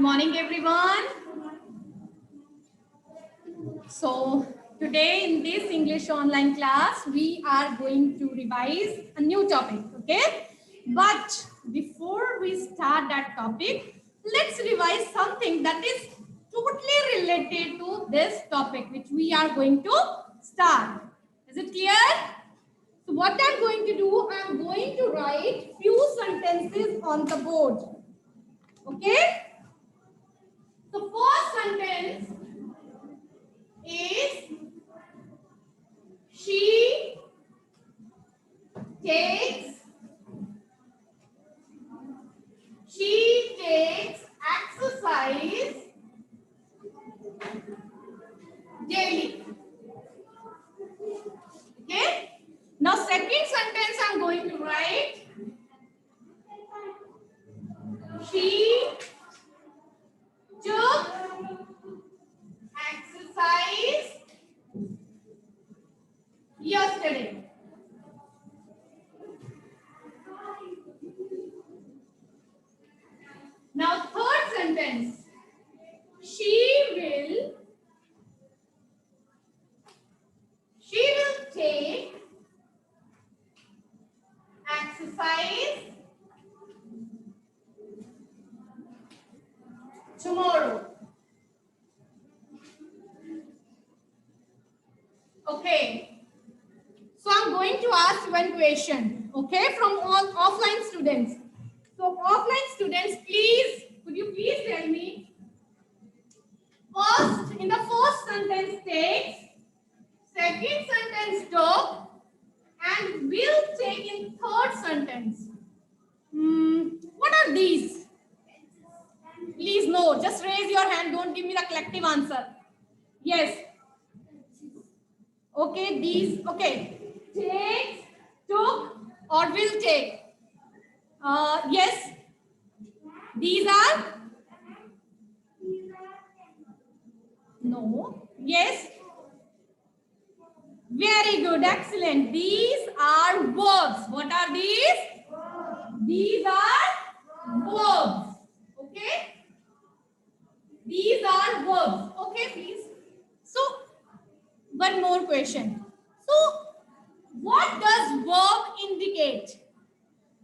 morning, everyone. So today in this English online class, we are going to revise a new topic, okay? But before we start that topic, let's revise something that is totally related to this topic, which we are going to start. Is it clear? So what I'm going to do, I'm going to write few sentences on the board, okay? The first sentence is she takes exercise daily. Okay. Now second sentence I'm going to write. She took exercise yesterday. Now third sentence. She will take exercise tomorrow. Okay. So I'm going to ask one question, okay, from all offline students. So offline students, please, could you please tell me, first, in the first sentence takes, second sentence took, and will take in third sentence. What are these? Please no, just raise your hand, don't give me the collective answer. Yes. Okay, these, okay. Takes, took, or will take. Yes. These are? No. Yes. Very good. Excellent. These are verbs. What are these? These are verbs. Okay. These are verbs. Okay, please. So, one more question. So, what does verb indicate?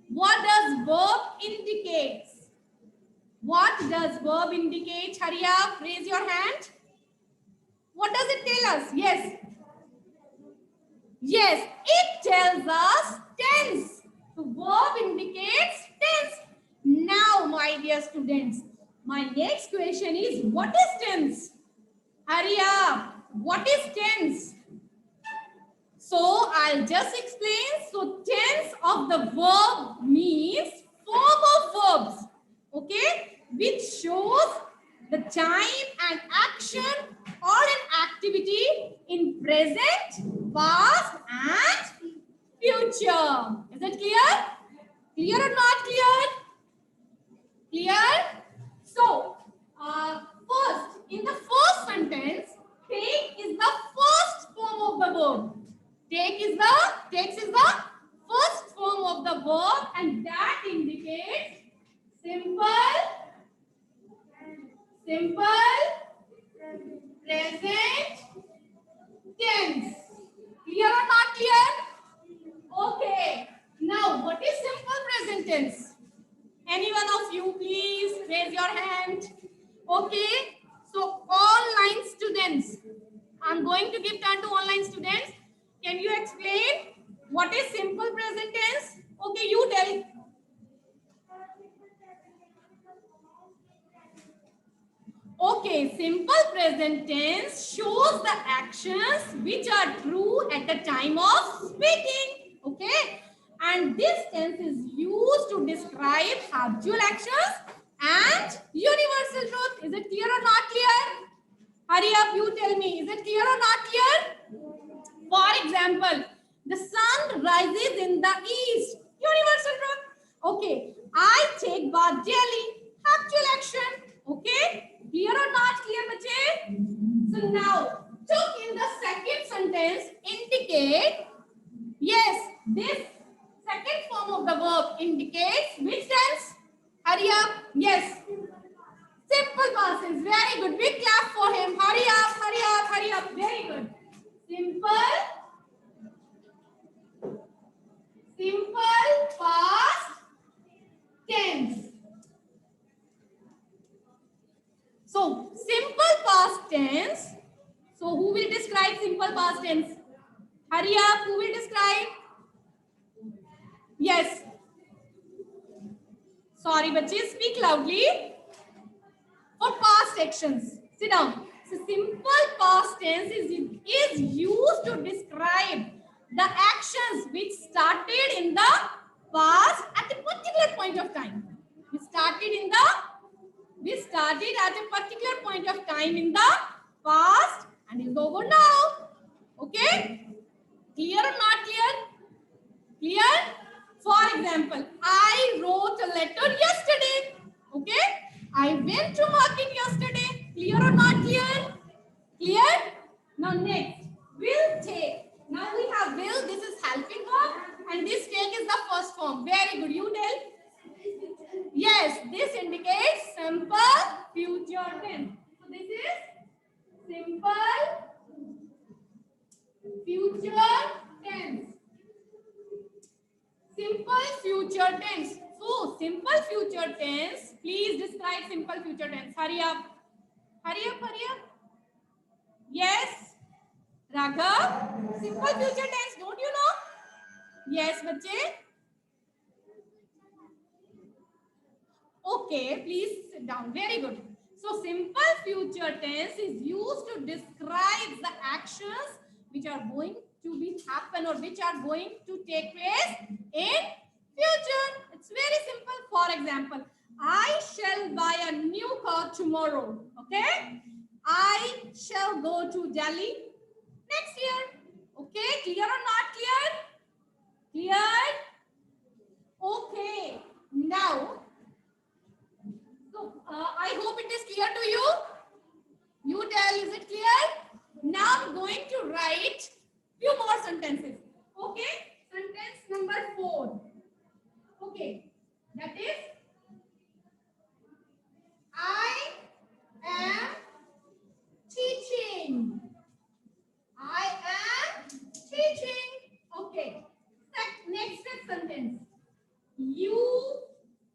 What does verb indicate? What does verb indicate? Hurry up, raise your hand. What does it tell us? Yes. Yes, it tells us tense. The verb indicates tense. Now, my dear students, my next question is, what is tense? Hurry up. What is tense? So, I'll just explain. So, tense of the verb means form of verbs, okay, which shows the time and action or an activity in present, past, and future. Is it clear? Clear or not clear? Clear? So, first, in the first sentence, take is the first form of the verb. Takes is the first form of the verb, and that indicates simple, present tense. Clear or not clear? Okay. Now, what is simple present tense? Any one of you, please raise your hand. Okay. So, online students, I'm going to give turn to online students. Can you explain what is simple present tense? Okay, you tell. Okay, simple present tense shows the actions which are true at the time of speaking. Okay, and this tense is used to describe habitual actions and universal truth. Is it clear or not clear? Hurry up, you tell me. Is it clear or not clear? For example, the sun rises in the east. Universal truth. Okay, I take bath daily. Habitual action. Okay. Clear or not clear, bache? So now, took in the second sentence indicate, yes, this second form of the verb indicates which tense? Hurry up. Yes. Simple past tense. Very good. Big clap for him. Hurry up, hurry up, hurry up. Very good. Simple past tense. So, simple past tense. So, who will describe simple past tense? Hurry up. Who will describe? Yes. Sorry, bachche, speak loudly. For past actions. Sit down. So, simple past tense is used to describe the actions which started in the past at a particular point of time. We started at a particular point of time in the past and is over now. Okay? Clear or not clear? Clear? For example, I wrote a letter yesterday. Okay? I went to market yesterday. Clear or not clear? Clear? Now next, will take. Now we have will. This is helping verb and this take is the first form. Very good. You tell. Yes, this indicates simple future tense. So this is simple future tense. Simple future tense. So simple future tense. Please describe simple future tense. Hurry up. Hurry up, hurry up. Yes. Raghav. Simple future tense. Don't you know? Yes, bache. Okay, please sit down. Very good. So simple future tense is used to describe the actions which are going to be happen or which are going to take place in future. It's very simple. For example, I shall buy a new car tomorrow. Okay? I shall go to Delhi next year. Okay? Clear or not clear? Clear? Okay. Now, so I hope it is clear to you. You tell, is it clear? Now I'm going to write few more sentences. Okay? Sentence number 4. Okay. That is, I am teaching. I am teaching. Okay. Next sentence. You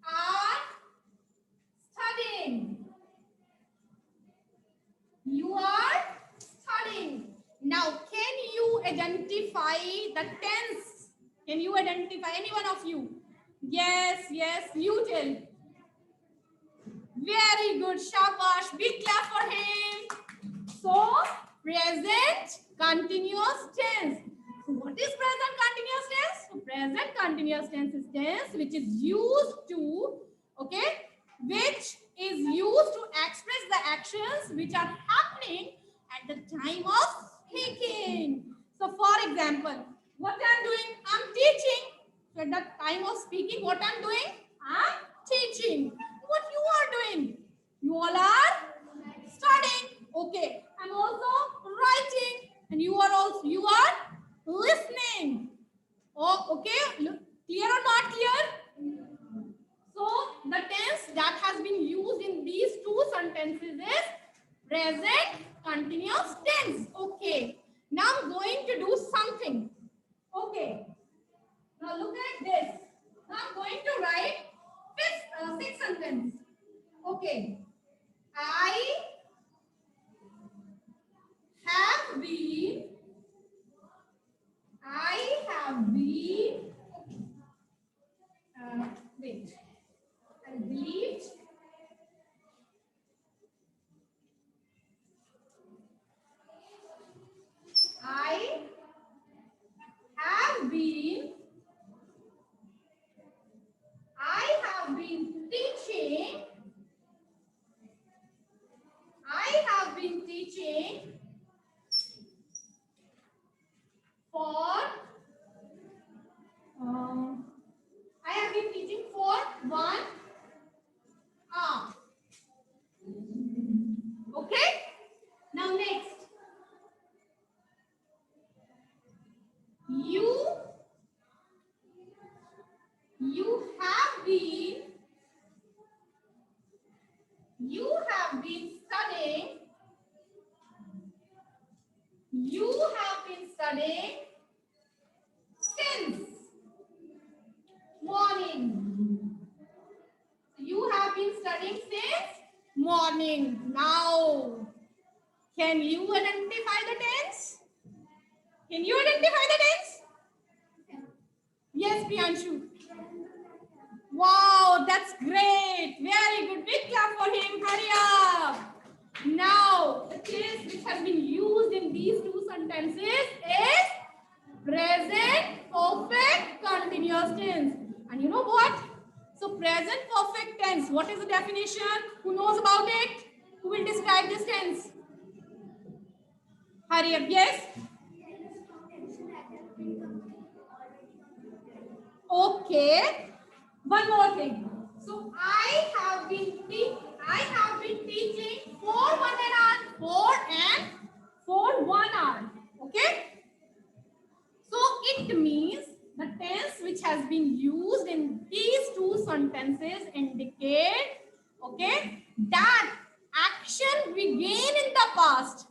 are studying. You are studying. Now, can you identify the tense? Can you identify any one of you? Yes, yes, you tell. Very good, shabash. Big clap for him. So, present continuous tense. So, what is present continuous tense? So, present continuous tense is tense which is used to, okay, which is used to express the actions which are happening at the time of speaking. So, for example, what I'm doing? I'm teaching. So, at the time of speaking, what I'm doing? I'm teaching. What you are doing? You all are studying. Okay. I'm also writing, and you are listening. Oh, okay. Look, clear or not clear? So the tense that has been used in these two sentences is present continuous tense. Okay. Now I'm going to do something. Okay. Now look at this. Now I'm going to write sixth sentence. Okay. I have been. Wait. I believed. I have been. I have been teaching. I have been teaching for. I have been teaching for You have been studying. You have been studying since morning. You have been studying since morning. Now, can you identify the tense? Can you identify the tense? Yes, Priyanshu. Wow, that's great. Very good. Big clap for him. Hurry up. Now, the tense which has been used in these two sentences is present perfect continuous tense. And you know what? So, present perfect tense, what is the definition? Who knows about it? Who will describe this tense? Hurry up. Yes? Okay. One more thing. So I have been teaching for 1 hour, for 1 hour. Okay. So it means the tense which has been used in these two sentences indicate, okay, that action began in the past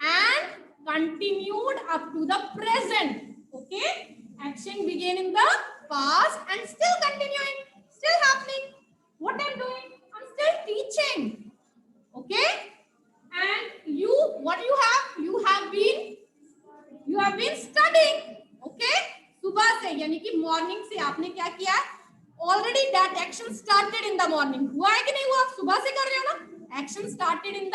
and continued up to the present. Okay, action began in the past and still continuing, still happening. What I'm doing, I'm still teaching. Okay, and you, what you have been studying. Okay, सुबह से यानी कि morning से आपने क्या किया, already that action started in the morning. हुआ है कि नहीं हुआ? आप सुबह से कर रहे हो ना. Action started in the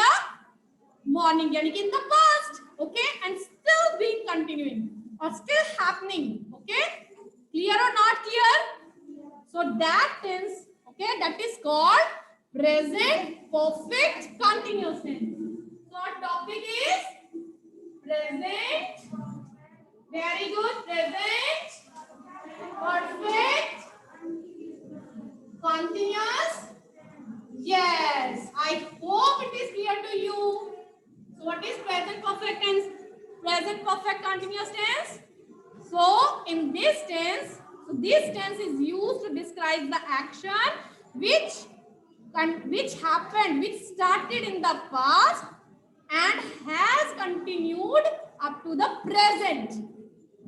morning yani in the past, okay, and still being continuing or still happening. Okay, clear or not clear? So that tense, okay, that is called present perfect continuous tense. So our topic is present, very good, present perfect continuous. Yes, I hope it is clear to you. So what is present perfect tense? Present perfect continuous tense. So in this tense, so this tense is used to describe the action which happened, which started in the past and has continued up to the present.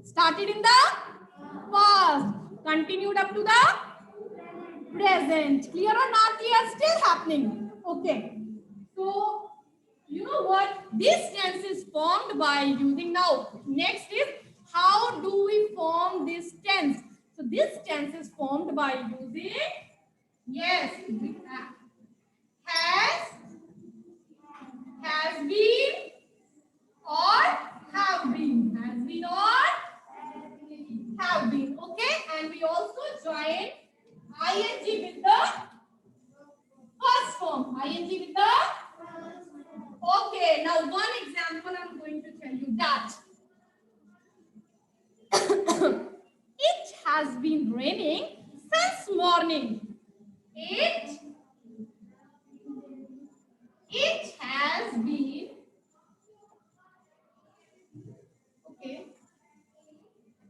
Started in the past, continued up to the present. Clear or not clear? Still happening. Okay. So you know what? This tense is formed by using now. Next is how do we form this tense? So this tense is formed by using, yes, has been or have been. Has been or have been. Okay, and we also join ing with the first form. Ing with the. Okay, now one example I'm going to tell you that it has been raining since morning. It has been, okay,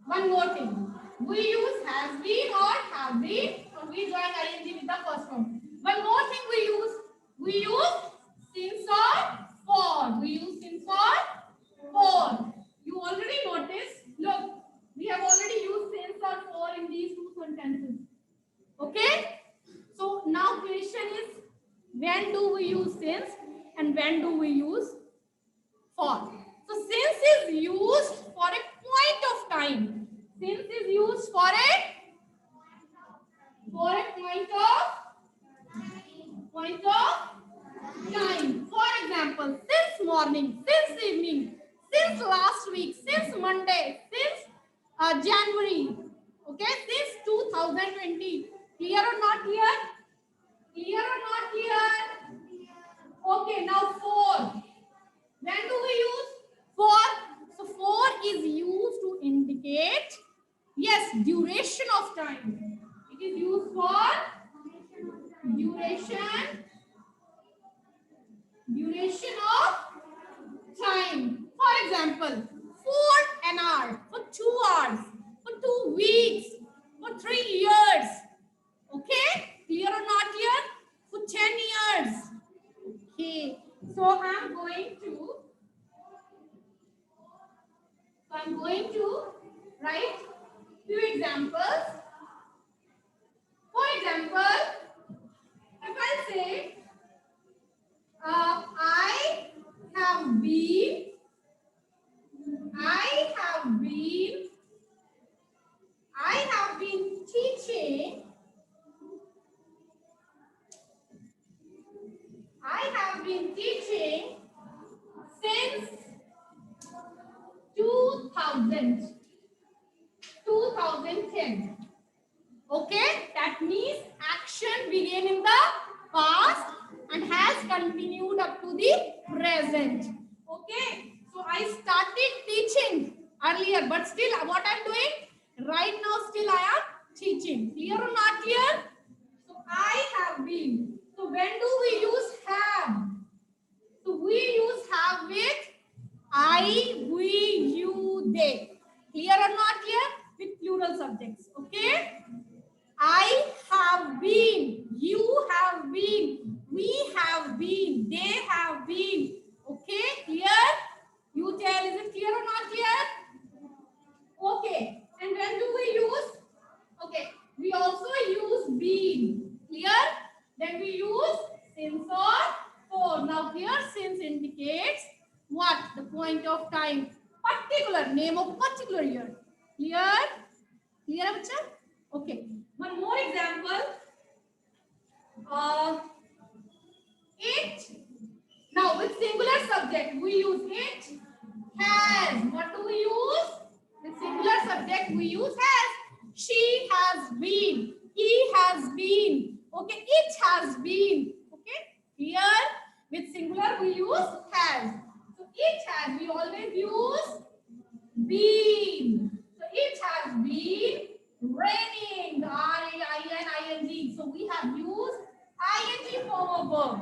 one more thing. We use has been or have been, or we join ing with the first form. One more thing we use since or for. We use since or for. You already noticed, look, we have already used since or for in these two sentences. Okay? So now question is, when do we use since and when do we use for? So since is used for a point of time. Since is used for a point of time. For example, since morning, since evening, since last week, since Monday, since January, okay, since 2020. Clear or not clear? Clear or not clear? Okay, now for. When do we use for? So for is used to indicate, yes, duration of time. It is used for duration of time. For example, for an hour, for 2 hours, for 2 weeks, for 3 years. Okay? Clear or not clear? For 10 years. So I'm going to write few examples. For example, if I say I have been, I have been, I have been teaching, I have been teaching since 2010. Okay, that means action began in the past and has continued up to the present. Okay, so I started teaching earlier, but still what I'm doing right now, still I am teaching. Clear or not clear? So I have been. So when do we use have? So we use have with I, we, you, they. Clear or not clear? With plural subjects. Okay. I have been, you have been, we have been, they have been. Okay, clear? You tell, is it clear or not clear? Okay, and when do we use? Okay, we also use been. Clear? Then we use since or for. Now here since indicates what? The point of time. Particular, name of particular year. Clear? Clear, bacha? Okay. One more example. It. Now with singular subject, we use it, has. What do we use? With singular subject, we use has. She has been. He has been. Okay, it has been. Okay, here with singular we use has. So it has. We always use been. So it has been raining. The R-A-I-N-I-N-G. So we have used ing form of verb.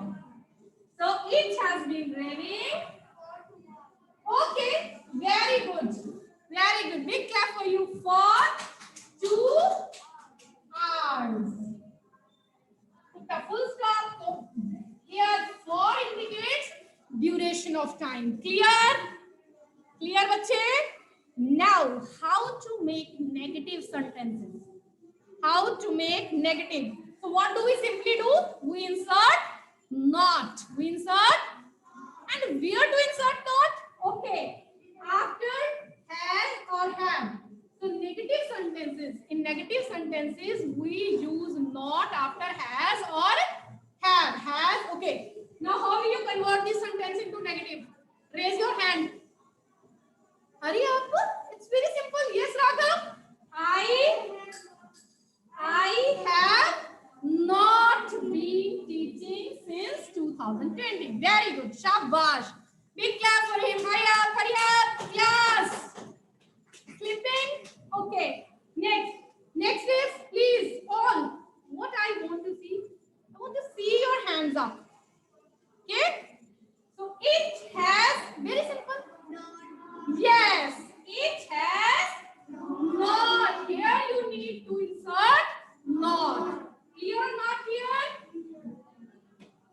So it has been raining. Okay, very good. Very good. Big clap for you for 2 hours. Put a full stop. So here for indicates duration of time. Clear? Clear, bache? Now, how to make negative sentences? How to make negative? So what do we simply do? We insert not. We insert, and where to insert not? Okay, after has or have. So negative sentences. In negative sentences, we use not after has or have. Has. Okay. Now, how will you convert this sentence into negative? Raise your hand. Hurry up. It's very simple. Yes, Raghav. I have not been teaching since 2020. Very good. Shabash. Big clap for him. Hurry up, hurry up. Yes. Flipping. Okay. Next is please all. What I want to see. I want to see your hands up. Okay. So it has, very simple. Yes, it has not. Here you need to insert not. Clear or not clear?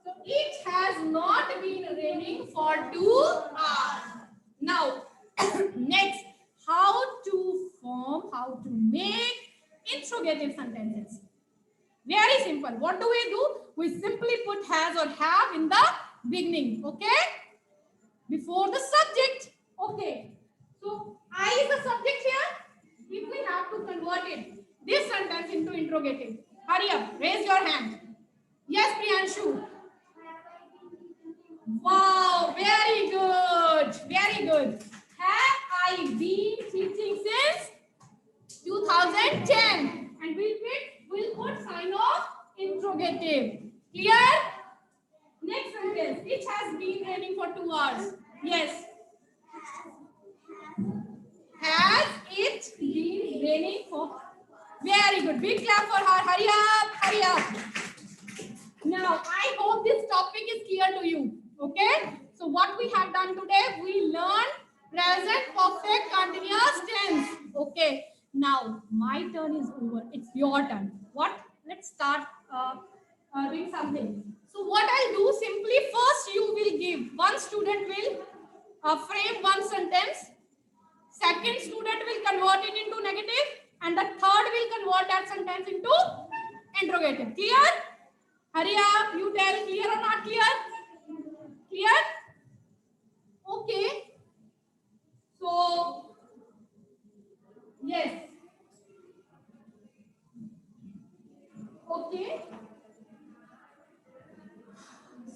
So it has not been raining for 2 hours. Now, next, how to form, how to make interrogative sentences. Very simple. What do? We simply put has or have in the beginning. Okay? Before the subject. Okay. So I is the subject here. If we have to convert it, this sentence into interrogative. Hurry up. Raise your hand. Yes, Priyanshu. Wow. Very good. Very good. Have I been teaching since 2010? And we'll put sign of interrogative. Clear? Next sentence. It has been raining for 2 hours. Yes. Has it been raining for? Very good. Big clap for her. Hurry up. Hurry up. Now, I hope this topic is clear to you. Okay. So, what we have done today, we learned present perfect continuous tense. Okay. Now, my turn is over. It's your turn. What? Let's start doing something. So what I'll do, simply first you will give, one student will frame one sentence, second student will convert it into negative, and the third will convert that sentence into interrogative. Clear? Hurry up, you tell, clear or not clear? Clear? Okay. So, yes. Okay.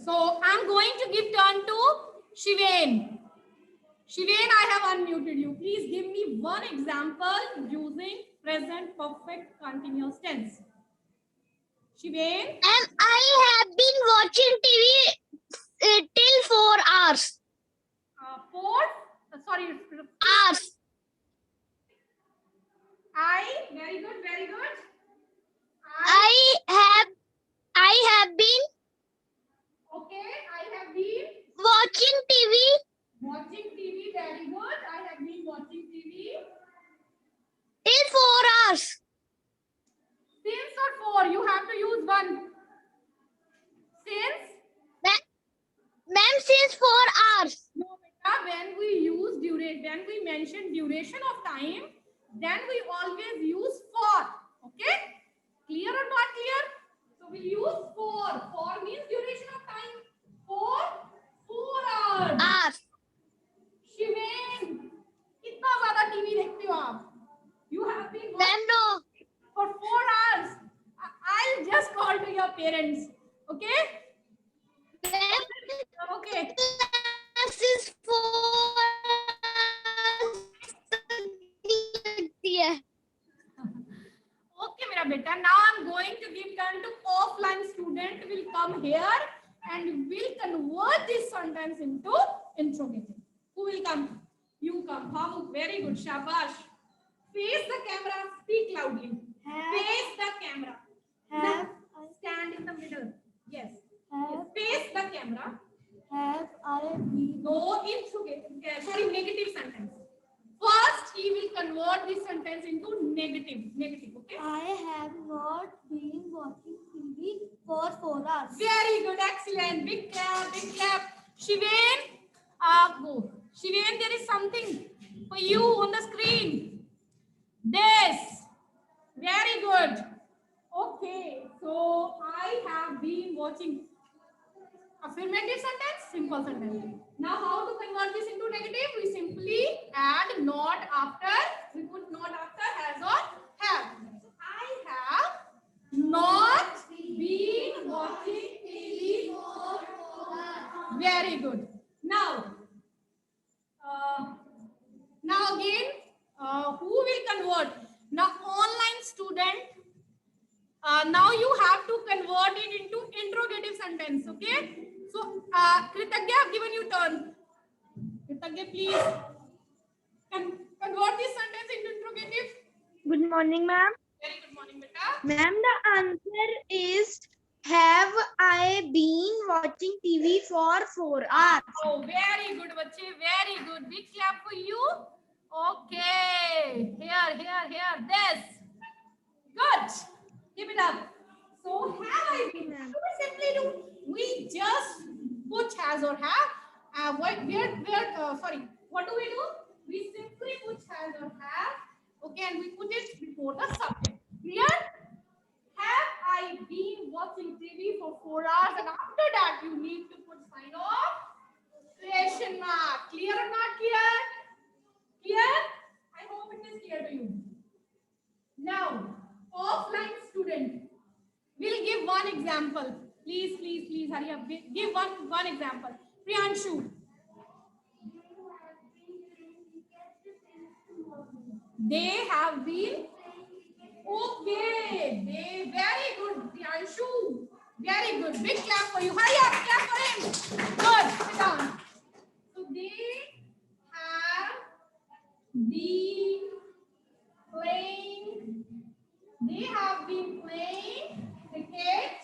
So, I'm going to give turn to Shiven. Shiven, I have unmuted you. Please give me one example using present perfect continuous tense. Shiven? And I have been watching TV till 4 hours. Sorry. Hours. Very good, very good. I have been Okay, I have been watching TV watching TV, very good. I have been watching TV. till 4 hours. Since or for, you have to use one. Since? Ma'am, since 4 hours. No, beta, when we use duration, when we mention duration of time, then we always use for. Okay? Clear or not clear? So we use for. For means duration of time. For 4 hours. Hours. शिवेन, कितना ज़्यादा TV देखते हो आप? You have been Ma'am, no. for 4 hours. I'll just call to your parents. Okay? Ma'am, Okay. since 4 hours. Okay, मेरा बेटा. Now I'm going to give turn to offline student. Will come here and will convert this sentence into interrogative. Who will come? You come. How? Very good. Shabash. Face the camera. Speak loudly. Face the camera. Now, stand in the middle. Yes. Face the camera. Have I been No interrogative. Sorry, negative sentence. First, he will convert this sentence into negative. Negative. Okay. I have not been watching TV for 4 hours. Very good. Excellent. Big clap. Big clap. Shiven, go. Shiven, there is something for you on the screen. This. Very good. Okay. So I have been watching. Affirmative sentence, simple sentence. Now, how to convert this into negative? We simply add not after. We put not after has or have. So, I have not been watching TV. Very good. Now, now again, who will convert? Now, online student. Now you have to convert it into interrogative sentence. Okay. So, Kritagya, I've given you turn. Kritagya, please convert this sentence into interrogative. Good morning, ma'am. Very good morning, beta. Ma'am, the answer is have I been watching TV for 4 hours? Oh, very good, bache. Very good. Big clap for you. Okay. Here. This. Good. Keep it up. So, have I been? What do we simply do? We just put has or have. Sorry. What do? We simply put has or have. Okay, and we put it before the subject. Clear? Have I been watching TV for 4 hours? And after that, you need to put sign of question mark. Clear or not clear? Clear? I hope it is clear to you. Now, offline student will give one example. Please, hurry up. Give one example. Priyanshu. They have been. Okay. They very good. Priyanshu. Very good. Big clap for you. Hurry up. Clap for him. Good. Sit down. So they have been playing. They have been playing cricket.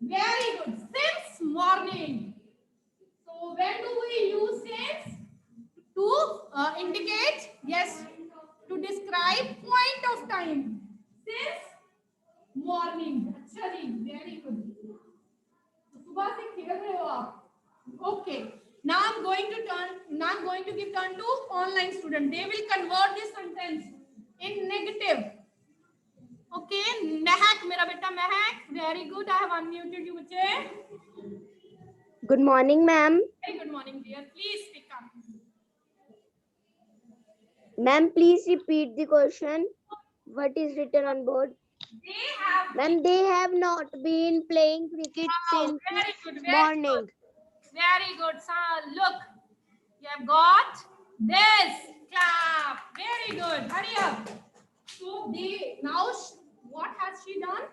Very good. Since morning. So when do we use since? To indicate, yes, to describe point of time. Since morning. Actually, very good. stop. Okay. Now I'm going to give turn to online student. They will convert this sentence in negative. Okay, Mehak, mera beta Mehak. Very good. I have unmuted you, bache. Good morning, ma'am. Very good morning, dear. Please speak up. Ma'am, please repeat the question. What is written on board? They have. Ma'am, they have not been playing cricket Wow, since very good. Very morning. good. Very good. So look, you have got this. Clap. Very good. Hurry up. So they now what has she done?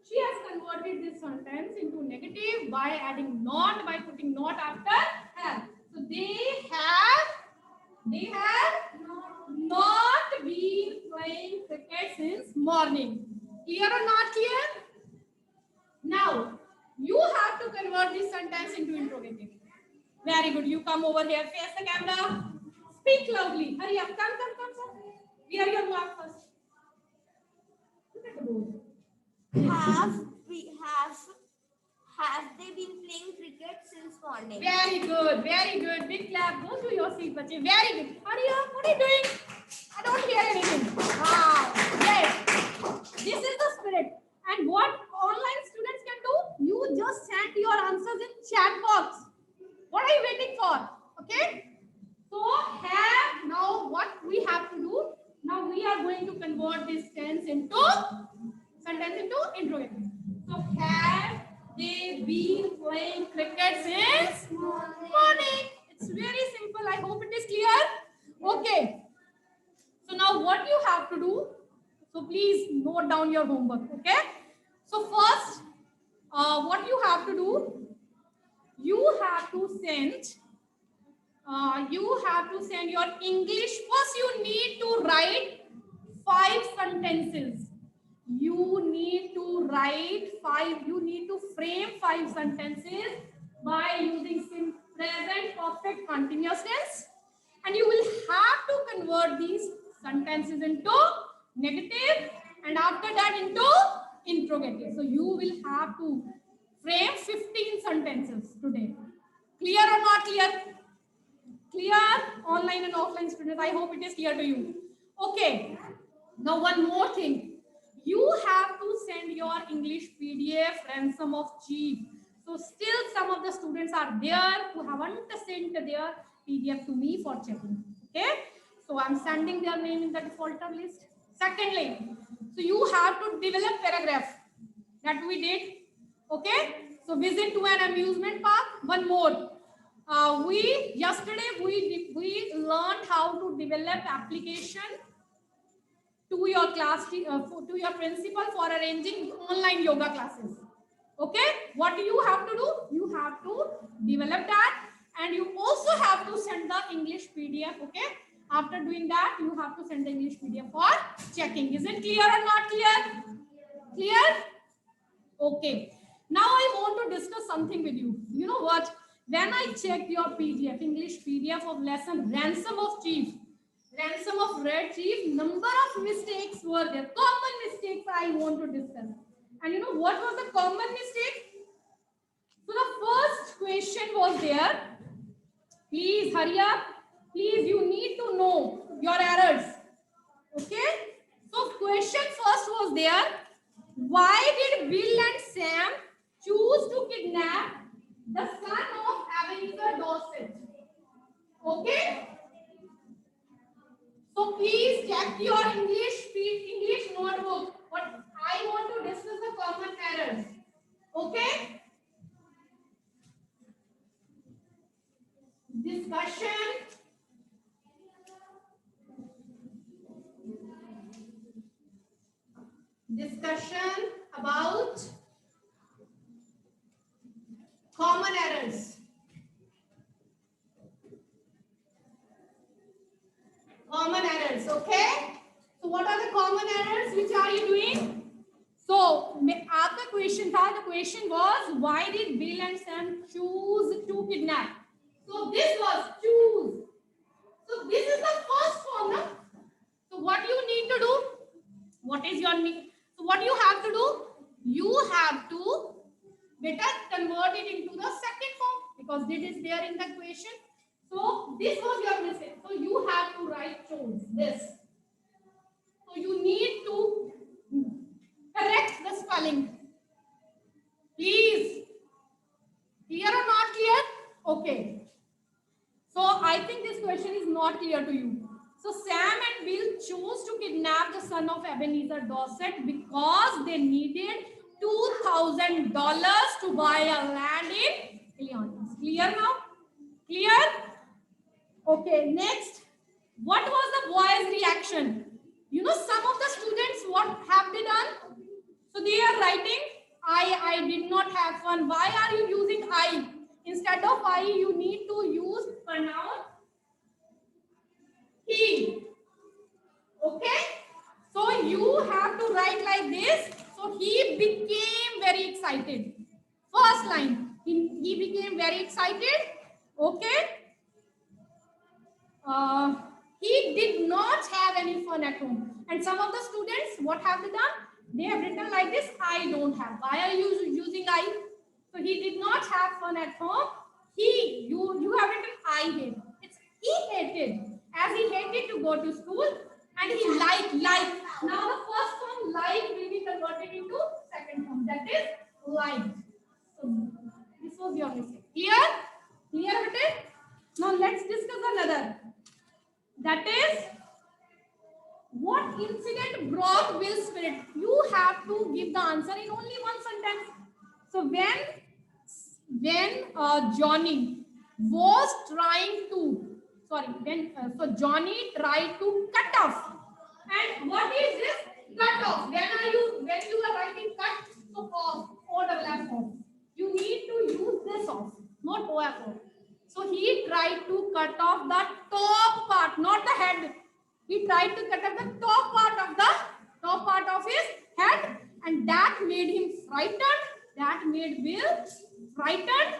She has converted this sentence into negative by adding not, by putting not after have. So they have not been playing cricket since morning. Clear or not clear? Now you have to convert this sentence into interrogative. Very good. You come over here, face the camera. Speak loudly. Hurry up. Come. Here your mark first. Look at the board. Have they been playing cricket since morning? Very good. Very good. Big clap. Go to your seat, bache. Very good. Hurry up. What are you doing? I don't hear anything. Wow. Yes. This is the spirit. And what online students can do? You just send your answers in chat box. What are you waiting for? Okay. So have now what we have to do? Now we are going to convert this sentence into interrogative. So have they been playing cricket since morning? It's very simple. I hope it is clear. Okay. So now what you have to do? So please note down your homework. Okay. So first, what you have to do? You have to send your English. First, you need to write 5 sentences. You need to frame 5 sentences by using present perfect continuous tense. And you will have to convert these sentences into negative and after that into interrogative. So you will have to frame 15 sentences today. Clear or not clear? Clear? Online and offline students, I hope it is clear to you. Okay. Now one more thing. You have to send your English PDF ransom of chief. So still some of the students are there who haven't sent their PDF to me for checking. Okay. So I'm sending their name in the defaulter list. Secondly, so you have to develop paragraph that we did. Okay. So visit to an amusement park. One more. Yesterday we learned how to develop application to your class to your principal for arranging online yoga classes. Okay, what do you have to do? You have to develop that, and you also have to send the English PDF. Okay, after doing that, you have to send the English PDF for checking. Is it clear or not clear? Clear? Okay. Now I want to discuss something with you. You know what? When I checked your PDF, English PDF of lesson Ransom of Chief, Ransom of Red Chief, number of mistakes were there. Common mistakes I want to discuss. And you know what was the common mistake? So the first question was there. Please hurry up. Please, you need to know your errors. Okay? So question first was there. Why did Bill and Sam choose to kidnap the son of Ebenezer Dorset? Okay? So please check your English notebook. But I want to discuss the common errors. Okay? Discussion about common errors. Common errors, okay? So what are the common errors? Which are you doing? So, the question was, why did Bill and Sam choose to kidnap? So this was choose. So this is the first form. No? So what you need to do? What is your need? So what you have to do? You have to better convert it into the second form. because did is there in the question. So this was your mistake. So you have to write chose this. So you need to correct the spelling. Please. Clear or not clear? Okay. So I think this question is not clear to you. So Sam and Bill chose to kidnap the son of Ebenezer Dorset because they needed $2,000 to buy a land in Illinois. Clear now? Clear? Okay, next. What was the boys' reaction? You know, some of the students, what have they done? So they are writing, I did not have fun. Why are you using I? Instead of I, you need to use pronoun he. Okay? So you have to write like this. So he became very excited. First line, he became very excited. Okay? He did not have any fun at home. And some of the students, what have they done? They have written like this, I don't have. Why are you using I? So he did not have fun at home. You have written I hate. It's he hated. As he hated to go to school, and he liked. Now the first form like will be converted into second form. That is liked. So this was your mistake. Clear? Clear with it? Now let's discuss another. That is, what incident broke Will's spirit? You have to give the answer in only one sentence. So when Johnny was trying to, so Johnny tried to cut off. And what is this? Cut off. When you are writing cut, so off, overlap off. You need to use this off, not OF off. So he tried to cut off the top part, not the head. He tried to cut off the top part of his head, and that made him frightened. That made Will frightened.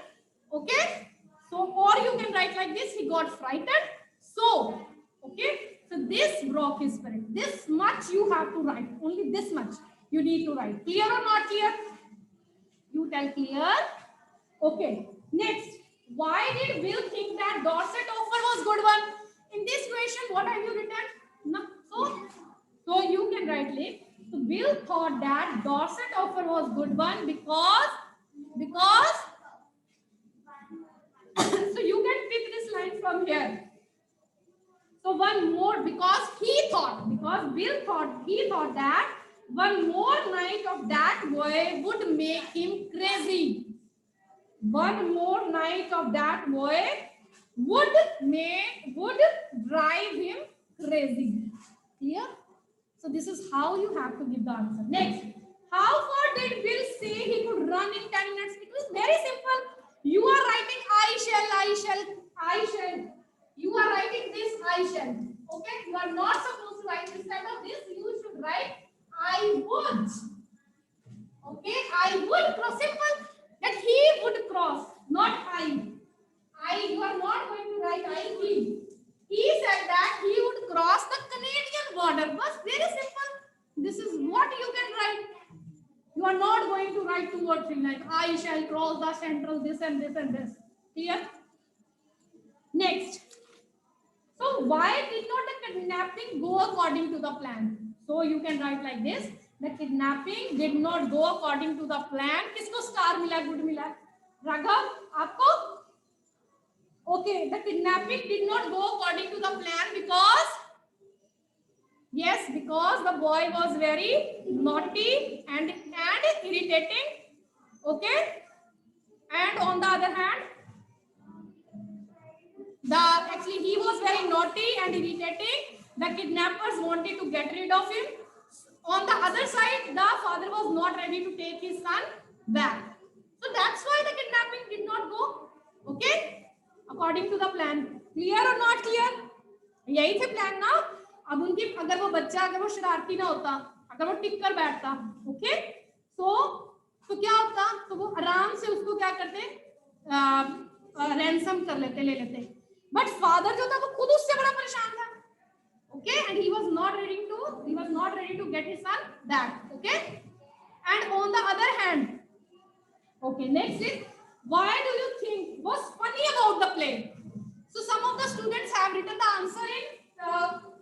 Okay. So, or you can write like this: he got frightened. So, okay. So this broke his spirit. This much you have to write. Only this much you need to write. Clear or not clear? You tell clear. Okay. Next. Why did Will think that Dorset offer was good one? In this question, what have you written? No. So you can write late. So Will thought that Dorset offer was good one because so you can pick this line from here. So one more, because he thought that one more night of that boy would make him crazy. One more night of that boy would drive him crazy. Clear? So this is how you have to give the answer. Next, how far did Will say he could run in 10 minutes? It was very simple. You are writing I shall. You are writing this I shall. Okay? You are not supposed to write instead of this. You should write I would. Okay? I would cross. Simple. That he would cross, not I. You are not going to write I, he. He said that he would cross the Canadian border. Was very simple. This is what you can write. You are not going to write 2 or 3 like I shall cross the central this and this and this. Clear? Next. So why did not the kidnapping go according to the plan? So you can write like this. The kidnapping did not go according to the plan. किसको star मिला, good मिला? Raghav, आपको? Okay, the kidnapping did not go according to the plan because the boy was very naughty and irritating. Okay, and on the other hand, actually he was very naughty and irritating. The kidnappers wanted to get rid of him. On the other side, the father was not ready to take his son back. So that's why the kidnapping did not go, okay, according to the plan. Clear or not clear? यही थे plan ना. अब उनकी अगर वो बच्चा अगर वो शरारती ना होता, अगर वो टिक कर बैठता, okay, तो क्या होता? तो वो आराम से उसको क्या करते? रैंसम कर लेते, ले लेते. But father जो था वो खुद उससे बड़ा परेशान था. Okay, and he was not ready to get his son back. Okay, and on the other hand, okay, next is Why do you think was funny about the play? So some of the students have written the answer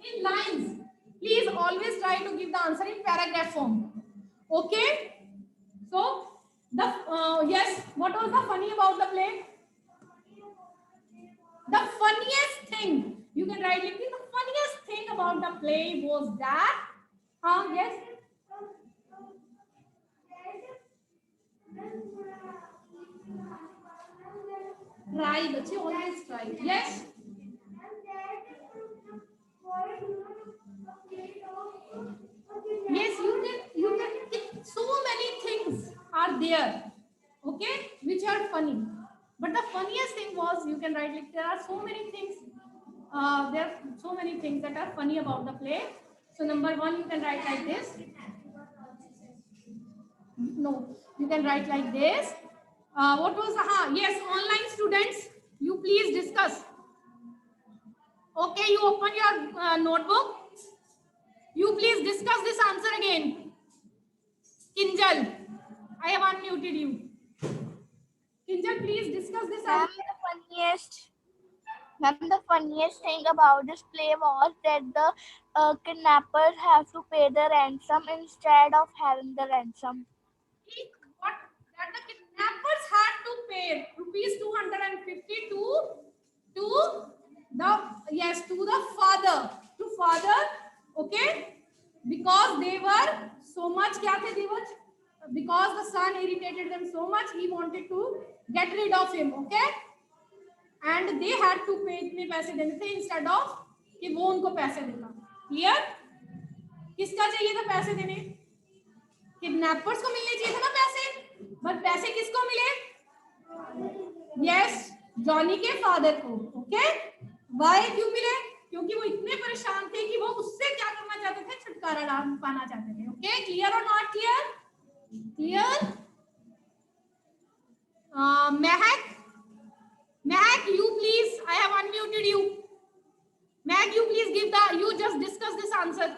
in lines. Please always try to give the answer in paragraph form. Okay. So the yes, what was the funny about the play? The funniest thing you can write like this. The funniest thing about the play was that. Yes. Try, but you always try. Yes. Yes, you can so many things are there, okay, which are funny. But the funniest thing was you can write like there are so many things, there are so many things that are funny about the play. So number one, you can write like this. No, you can write like this. What was the, yes, online students, you please discuss. Okay, you open your notebook. You please discuss this answer again. Kinjal, I have unmuted you. Kinjal, please discuss this Ma'am, answer. the funniest thing about this play was that the kidnappers have to pay the ransom instead of having the ransom. What that the kidnappers had to pay rupees 250 to the, yes, to the father, okay, because they were so much, kya the, they were, because the son irritated them so much, he wanted to get rid of him, okay, and they had to pay इतने पैसे देने थे instead of कि वो उनको पैसे देता. Clear? किसका चाहिए था पैसे देने? किडनैपर्स को मिलने चाहिए था ना पैसे, बट पैसे किसको मिले? यस, जॉनी के फादर को. ओके, वाई क्यों मिले? क्योंकि वो इतने परेशान थे कि वो उससे क्या करना चाहते थे, छुटकारा पाना चाहते थे. ओके, क्लियर और not clear? Clear. Mahak, Mahak, you please, I have unmuted you. Mahak, you please give the, you just discuss this answer.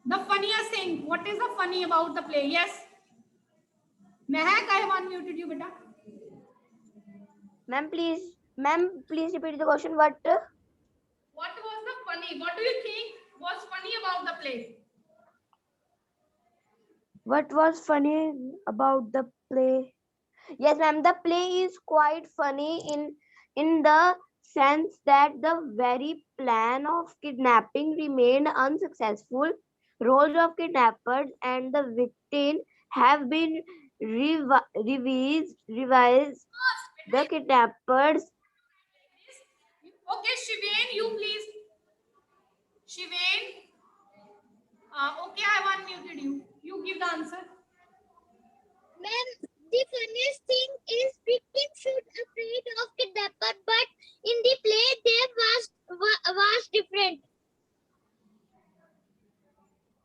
The funniest thing, what is the funny about the play? Yes. Mahak, I have unmuted you, beta. Ma'am, please repeat the question. What? What was the funny? What do you think was funny about the play? What was funny about the play? Yes, ma'am. The play is quite funny in the sense that the very plan of kidnapping remained unsuccessful. Roles of kidnappers and the victim have been revised. The kidnappers. Okay, Shivain, you please. Shivain. Okay, I have unmuted you. You give the answer. Ma'am, the funniest thing is victim should afraid of kidnapper, but in the play there was different.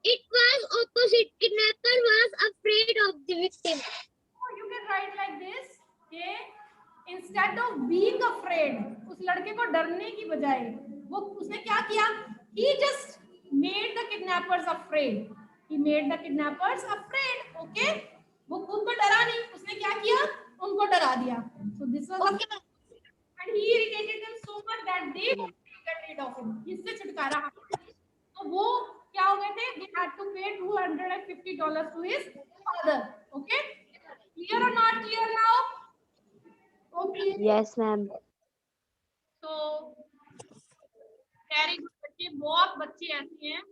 It was opposite. Kidnapper was afraid of the victim. Oh, you can write like this. Okay. Instead of being afraid, उस लड़के को डरने की बजाय वो उसने क्या किया? He just made the kidnappers afraid. He made the kidnappers afraid. Okay. वो खुद को डरा नहीं, उसने क्या किया? उनको डरा दिया. So this was Okay. and he irritated them so much that they wanted to get rid of him. इससे छुटकारा. तो वो क्या हो गए थे? They had to pay $250 to his father. Okay. Clear or not clear now? Okay. Yes, ma'am. So very good बच्चे, बहुत बच्चे ऐसे हैं